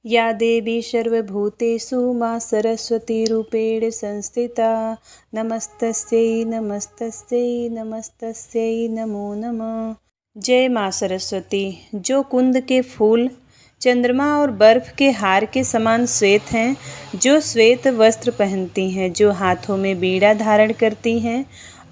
या देवी सर्वभूतेषु मां सरस्वतीरूपेण संस्थिता। नमस्तस्यै नमस्तस्यै नमस्तस्यै नमो नमः। जय मां सरस्वती। जो कुंद के फूल, चंद्रमा और बर्फ के हार के समान श्वेत हैं, जो श्वेत वस्त्र पहनती हैं, जो हाथों में बीड़ा धारण करती हैं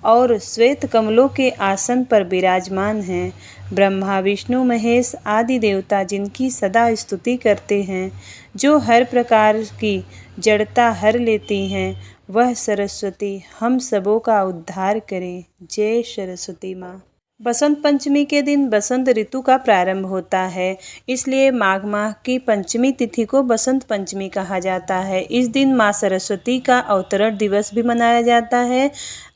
और श्वेत कमलों के आसन पर विराजमान हैं, ब्रह्मा विष्णु महेश आदि देवता जिनकी सदा स्तुति करते हैं, जो हर प्रकार की जड़ता हर लेती हैं, वह सरस्वती हम सबों का उद्धार करे। जय सरस्वती माँ। बसंत पंचमी के दिन बसंत ऋतु का प्रारंभ होता है, इसलिए माघ माह की पंचमी तिथि को बसंत पंचमी कहा जाता है। इस दिन माँ सरस्वती का अवतरण दिवस भी मनाया जाता है।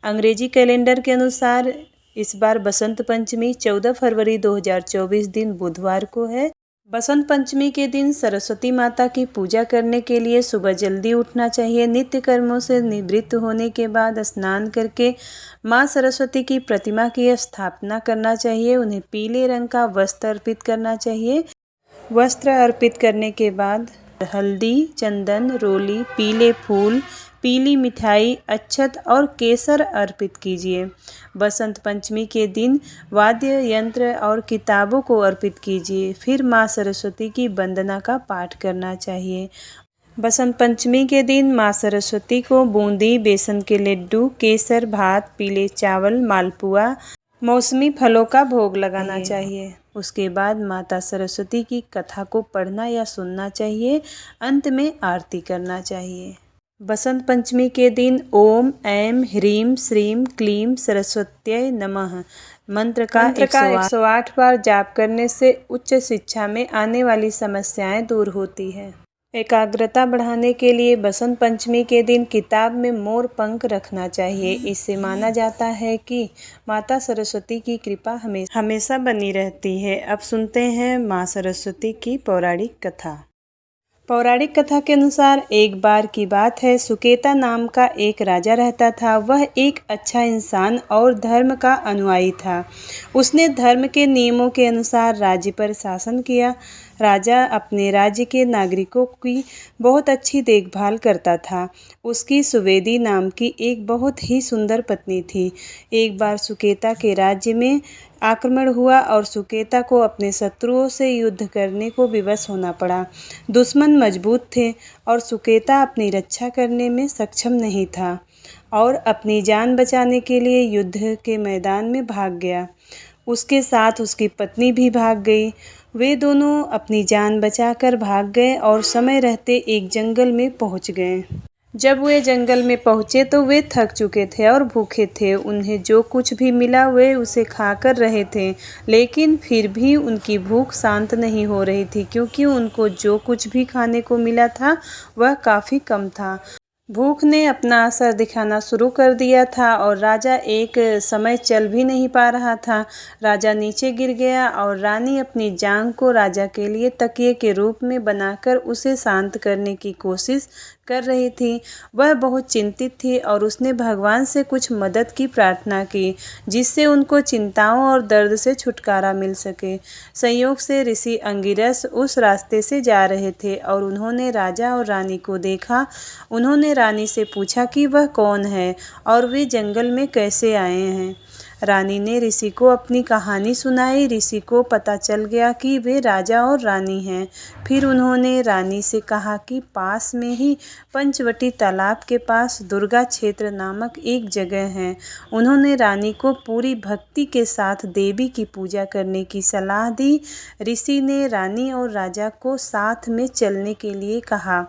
अंग्रेजी कैलेंडर के अनुसार इस बार बसंत पंचमी 14 फरवरी 2024 दिन बुधवार को है। बसंत पंचमी के दिन सरस्वती माता की पूजा करने के लिए सुबह जल्दी उठना चाहिए। नित्य कर्मों से निवृत्त होने के बाद स्नान करके माँ सरस्वती की प्रतिमा की स्थापना करना चाहिए। उन्हें पीले रंग का वस्त्र अर्पित करना चाहिए। वस्त्र अर्पित करने के बाद हल्दी, चंदन, रोली, पीले फूल, पीली मिठाई, अक्षत और केसर अर्पित कीजिए। बसंत पंचमी के दिन वाद्य यंत्र और किताबों को अर्पित कीजिए। फिर माँ सरस्वती की वंदना का पाठ करना चाहिए। बसंत पंचमी के दिन माँ सरस्वती को बूंदी, बेसन के लड्डू, केसर, भात, पीले चावल, मालपुआ, मौसमी फलों का भोग लगाना चाहिए। उसके बाद माता सरस्वती की कथा को पढ़ना या सुनना चाहिए। अंत में आरती करना चाहिए। बसंत पंचमी के दिन ओम ऐं ह्रीं श्रीं क्लीं सरस्वत्यै नमः मंत्र का 108 बार जाप करने से उच्च शिक्षा में आने वाली समस्याएं दूर होती है। एकाग्रता बढ़ाने के लिए बसंत पंचमी के दिन किताब में मोर पंख रखना चाहिए। इससे माना जाता है कि माता सरस्वती की कृपा हमेशा बनी रहती है। अब सुनते हैं माँ सरस्वती की पौराणिक कथा। पौराणिक कथा के अनुसार एक बार की बात है, सुकेता नाम का एक राजा रहता था। वह एक अच्छा इंसान और धर्म का अनुयायी था। उसने धर्म के नियमों के अनुसार राज्य पर शासन किया। राजा अपने राज्य के नागरिकों की बहुत अच्छी देखभाल करता था। उसकी सुवेदी नाम की एक बहुत ही सुंदर पत्नी थी। एक बार सुकेता के राज्य में आक्रमण हुआ और सुकेता को अपने शत्रुओं से युद्ध करने को विवश होना पड़ा। दुश्मन मजबूत थे और सुकेता अपनी रक्षा करने में सक्षम नहीं था और अपनी जान बचाने के लिए युद्ध के मैदान में भाग गया। उसके साथ उसकी पत्नी भी भाग गई। वे दोनों अपनी जान बचाकर भाग गए और समय रहते एक जंगल में पहुंच गए। जब वे जंगल में पहुंचे तो वे थक चुके थे और भूखे थे। उन्हें जो कुछ भी मिला वे उसे खाकर रहे थे, लेकिन फिर भी उनकी भूख शांत नहीं हो रही थी, क्योंकि उनको जो कुछ भी खाने को मिला था वह काफ़ी कम था। भूख ने अपना असर दिखाना शुरू कर दिया था और राजा एक समय चल भी नहीं पा रहा था। राजा नीचे गिर गया और रानी अपनी जांघ को राजा के लिए तकिए के रूप में बनाकर उसे शांत करने की कोशिश कर रही थी। वह बहुत चिंतित थी और उसने भगवान से कुछ मदद की प्रार्थना की, जिससे उनको चिंताओं और दर्द से छुटकारा मिल सके। संयोग से ऋषि अंगिरस उस रास्ते से जा रहे थे और उन्होंने राजा और रानी को देखा। उन्होंने रानी से पूछा कि वह कौन है और वे जंगल में कैसे आए हैं। रानी ने ऋषि को अपनी कहानी सुनाई। ऋषि को पता चल गया कि वे राजा और रानी हैं। फिर उन्होंने रानी से कहा कि पास में ही पंचवटी तालाब के पास दुर्गा क्षेत्र नामक एक जगह है। उन्होंने रानी को पूरी भक्ति के साथ देवी की पूजा करने की सलाह दी। ऋषि ने रानी और राजा को साथ में चलने के लिए कहा।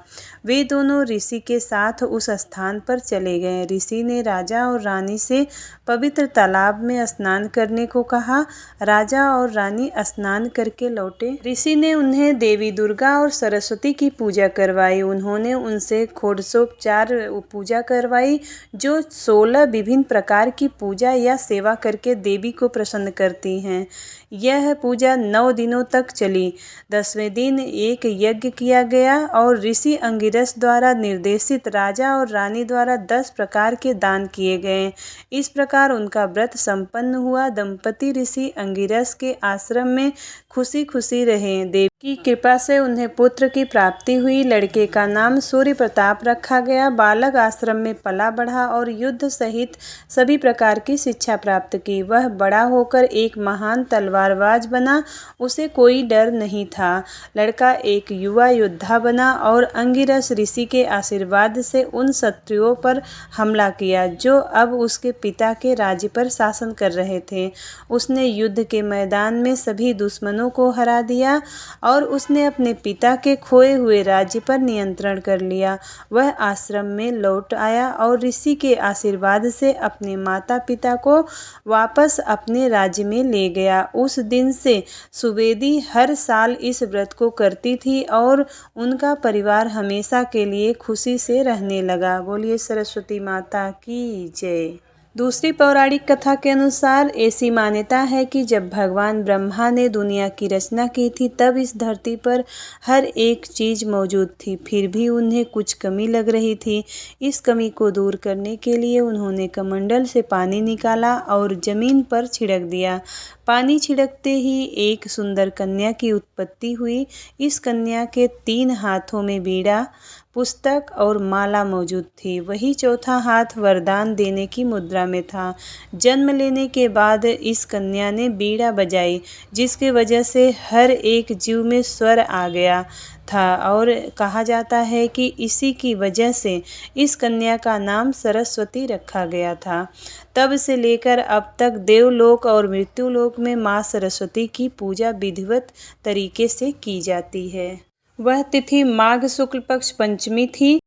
वे दोनों ऋषि के साथ उस स्थान पर चले गए। ऋषि ने राजा और रानी से पवित्र तालाब में स्नान करने को कहा। राजा और रानी स्नान करके लौटे। ऋषि ने उन्हें देवी दुर्गा और सरस्वती की पूजा करवाई। उन्होंने उनसे षोडशोपचार पूजा करवाई, जो 16 विभिन्न प्रकार की पूजा या सेवा करके देवी को प्रसन्न करती हैं। यह पूजा 9 दिनों तक चली। 10वें दिन एक यज्ञ किया गया और ऋषि अंगिरस द्वारा निर्देशित राजा और रानी द्वारा 10 प्रकार के दान किए गए। इस प्रकार उनका व्रत संपन्न हुआ। दंपति ऋषि अंगिरस के आश्रम में खुशी खुशी रहे। की कृपा से उन्हें पुत्र की प्राप्ति हुई। लड़के का नाम सूर्य प्रताप रखा गया। बालक आश्रम में पला बढ़ा और युद्ध सहित सभी प्रकार की शिक्षा प्राप्त की। वह बड़ा होकर एक महान तलवारबाज बना, उसे कोई डर नहीं था। लड़का एक युवा योद्धा बना और अंगिरस ऋषि के आशीर्वाद से उन शत्रुओं पर हमला किया जो अब उसके पिता के राज्य पर शासन कर रहे थे। उसने युद्ध के मैदान में सभी दुश्मनों को हरा दिया और उसने अपने पिता के खोए हुए राज्य पर नियंत्रण कर लिया। वह आश्रम में लौट आया और ऋषि के आशीर्वाद से अपने माता पिता को वापस अपने राज्य में ले गया। उस दिन से सुवेदी हर साल इस व्रत को करती थी और उनका परिवार हमेशा के लिए खुशी से रहने लगा। बोलिए सरस्वती माता की जय। दूसरी पौराणिक कथा के अनुसार ऐसी मान्यता है कि जब भगवान ब्रह्मा ने दुनिया की रचना की थी तब इस धरती पर हर एक चीज़ मौजूद थी, फिर भी उन्हें कुछ कमी लग रही थी। इस कमी को दूर करने के लिए उन्होंने कमंडल से पानी निकाला और जमीन पर छिड़क दिया। पानी छिड़कते ही एक सुंदर कन्या की उत्पत्ति हुई। इस कन्या के 3 हाथों में बीड़ा, पुस्तक और माला मौजूद थी। वही चौथा हाथ वरदान देने की मुद्रा में था। जन्म लेने के बाद इस कन्या ने बीड़ा बजाई, जिसकी वजह से हर एक जीव में स्वर आ गया था और कहा जाता है कि इसी की वजह से इस कन्या का नाम सरस्वती रखा गया था। तब से लेकर अब तक देवलोक और मृत्युलोक में माँ सरस्वती की पूजा विधिवत तरीके से की जाती है। वह तिथि माघ शुक्ल पक्ष पंचमी थी।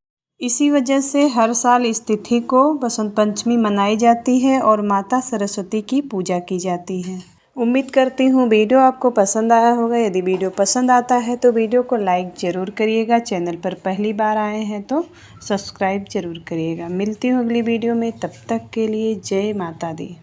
इसी वजह से हर साल इस तिथि को बसंत पंचमी मनाई जाती है और माता सरस्वती की पूजा की जाती है। उम्मीद करती हूँ वीडियो आपको पसंद आया होगा। यदि वीडियो पसंद आता है तो वीडियो को लाइक ज़रूर करिएगा। चैनल पर पहली बार आए हैं तो सब्सक्राइब ज़रूर करिएगा। मिलती हूँ अगली वीडियो में, तब तक के लिए जय माता दी।